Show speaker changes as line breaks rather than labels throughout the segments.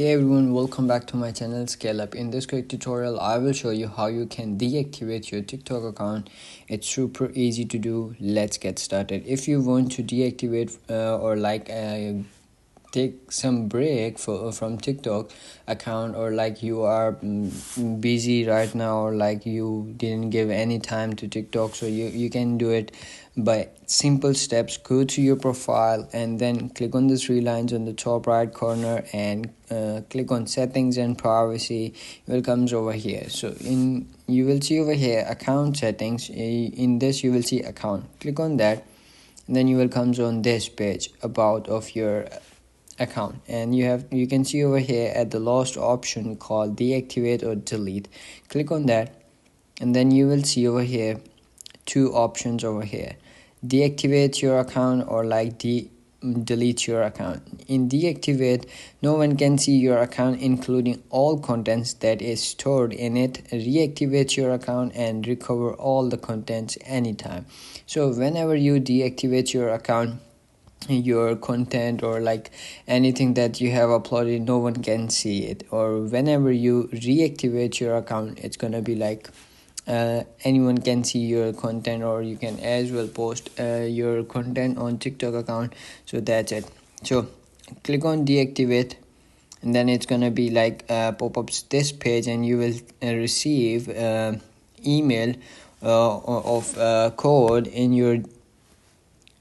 Hey everyone, welcome back to my channel Scale Up. In this quick tutorial I will show you how you can deactivate your TikTok account. It's super easy to do. Let's get started. If you want to deactivate take some break from TikTok account, or like you are busy right now, or like you didn't give any time to TikTok, so you can do it by simple steps. Go to your profile and then click on the three lines on the top right corner and click on settings and privacy. It will comes over here. So you will see over here account settings. In this you will see account. Click on that and then you will comes on this page about of your account, and you can see over here at the last option called deactivate or delete. Click on that and then you will see over here two options over here: deactivate your account or like delete your account. In deactivate, no one can see your account including all contents that is stored in it. Reactivate your account and recover all the contents anytime. So whenever you deactivate your account, your content or like anything that you have uploaded, no one can see it. Or whenever you reactivate your account, it's gonna be like anyone can see your content, or you can as well post your content on TikTok account. So that's it. So click on deactivate and then it's gonna be like pop-ups this page, and you will receive email of code in your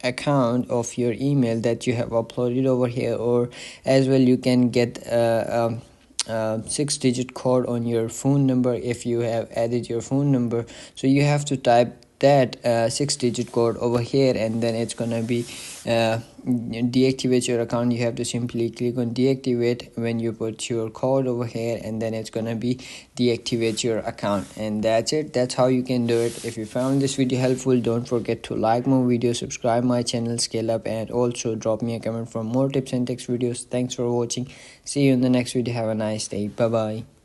account of your email that you have uploaded over here. Or as well you can get a 6-digit code on your phone number if you have added your phone number. So you have to type that 6-digit code over here, and then it's gonna be deactivate your account. You have to simply click on deactivate when you put your code over here, and then it's gonna be deactivate your account. And that's it. That's how you can do it. If you found this video helpful, don't forget to like my video, subscribe my channel Scale Up, and also drop me a comment for more tips and tricks videos. Thanks for watching. See you in the next video. Have a nice day. Bye bye.